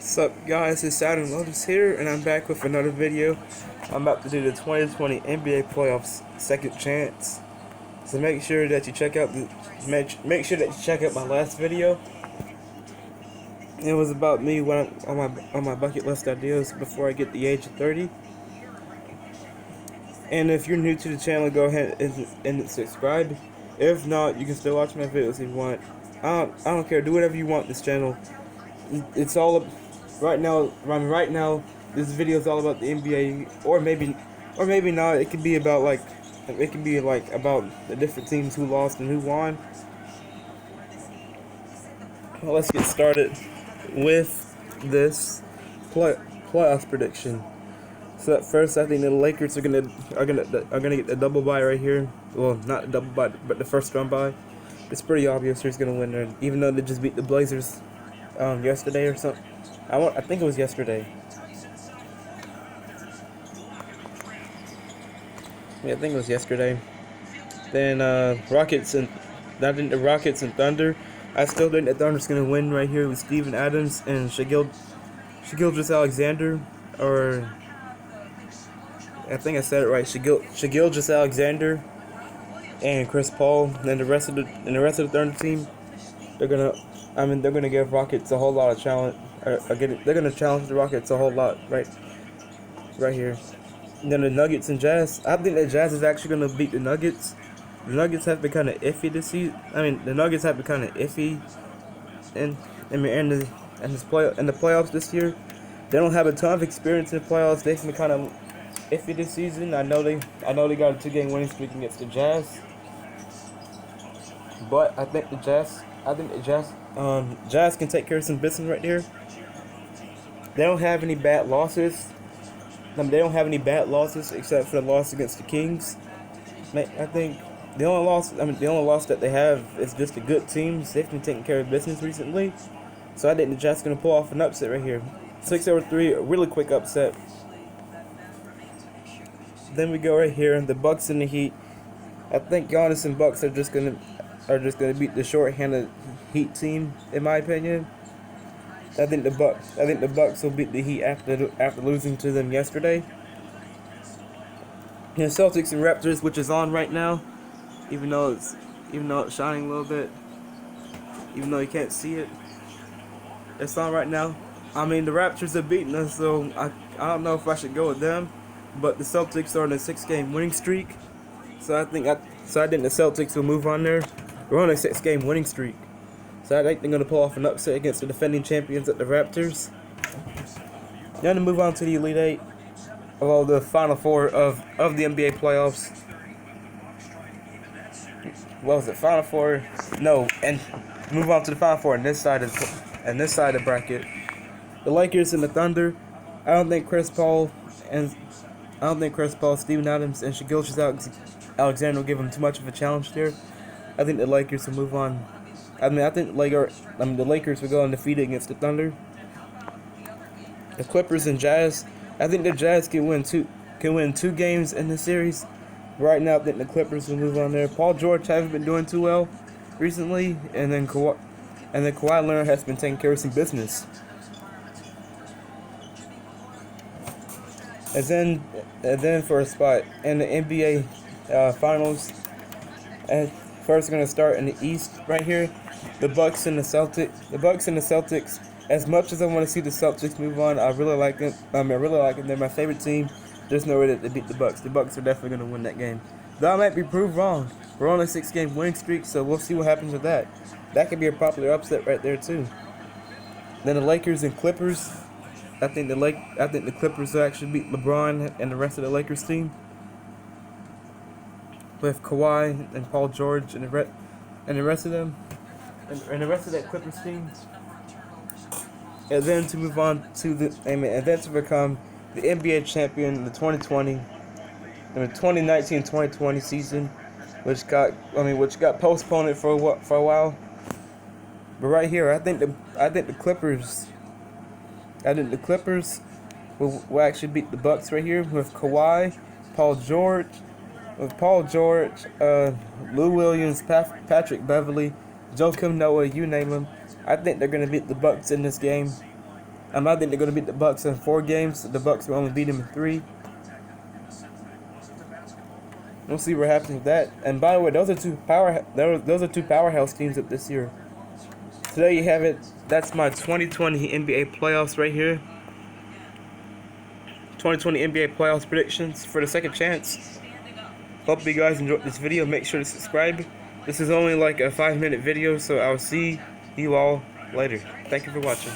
What's up, guys? It's Saturn Lotus here, and I'm back with another video. I'm about to do the 2020 NBA Playoffs Second Chance. So make sure that you check out my last video. It was about me when on my bucket list ideas before I get the age of 30. And if you're new to the channel, go ahead and subscribe. If not, you can still watch my videos if you want. I don't care. Do whatever you want. This channel. It's all right now. Right now, this video is all about the NBA, or maybe not. It could be about about the different teams who lost and who won. Well, let's get started with this playoffs prediction. So at first, I think the Lakers are gonna get the double bye right here. Well, not a double bye, but the first round bye. It's pretty obvious who's gonna win there, even though they just beat the Blazers yesterday or something. I think it was yesterday. Yeah, I think it was yesterday. Then I think the Rockets and Thunder. I still think the Thunder's gonna win right here with Steven Adams and Shai Gilgeous-Alexander, I think I said it right. Shai Gilgeous-Alexander and Chris Paul. And the rest of the Thunder team, they're gonna give Rockets a whole lot of challenge. They're gonna challenge the Rockets a whole lot right here. And then the Nuggets and Jazz. I think the Jazz is actually gonna beat the Nuggets. The Nuggets have been kind of iffy this season. The Nuggets have been kind of iffy, in the playoffs this year. They don't have a ton of experience in the playoffs. They've been kind of iffy this season. I know they got a 2-game winning streak against the Jazz, but I think the Jazz can take care of some business right here. They don't have any bad losses. They don't have any bad losses except for the loss against the Kings. I think the only loss that they have is just the good teams. They've been taking care of business recently, so I think the Jazz gonna pull off an upset right here. 6-3, a really quick upset. Then we go right here, the Bucks and the Heat. I think Giannis and Bucks are just gonna beat the short-handed Heat team, in my opinion. I think the Bucks will beat the Heat after losing to them yesterday. And Celtics and Raptors, which is on right now, even though it's shining a little bit, even though you can't see it, it's on right now. The Raptors are beating us, so I don't know if I should go with them. But the Celtics are on a 6-game winning streak, so I think the Celtics will move on there. We're on a 6-game winning streak, so I think they're gonna pull off an upset against the defending champions at the Raptors. Then to move on to the Elite Eight, the Final Four of the NBA playoffs. What was it? Final Four? No, and move on to the Final Four on this side of the bracket. The Lakers and the Thunder. I don't think Chris Paul, Steven Adams, and Shai Gilgeous-Alexander will give them too much of a challenge there. I think the Lakers will move on. I think the Lakers will go undefeated against the Thunder. The Clippers and Jazz. I think the Jazz can win two games in the series. Right now, I think the Clippers will move on there. Paul George hasn't been doing too well recently, and then Kawhi Leonard has been taking care of some business. And then for a spot in the NBA Finals, and first we're gonna start in the East right here. The Bucks and the Celtics. As much as I want to see the Celtics move on, I really like them. They're my favorite team. There's no way that they beat the Bucks. The Bucks are definitely gonna win that game. Though I might be proved wrong. We're on a 6-game winning streak, so we'll see what happens with that. That could be a popular upset right there too. Then the Lakers and Clippers. I think the Clippers will actually beat LeBron and the rest of the Lakers team, with Kawhi and Paul George and the rest of them, and the rest of that Clippers team. And then to move on to to become the NBA champion in the 2019-2020 season, which got postponed for a while. But right here, I think the Clippers will actually beat the Bucks right here with Kawhi, Paul George, Lou Williams, Patrick Beverly, Joakim Noah, you name them. I think they're going to beat the Bucks in this game. I think they're gonna beat the Bucks in 4 games. The Bucks will only beat them in 3. We'll see what happens with that. And by the way, those are two powerhouse teams up this year. So there you have it. That's my 2020 NBA playoffs right here. 2020 NBA playoffs predictions for the second chance. Hope you guys enjoyed this video. Make sure to subscribe. This is only like a 5-minute video, so I'll see you all later. Thank you for watching.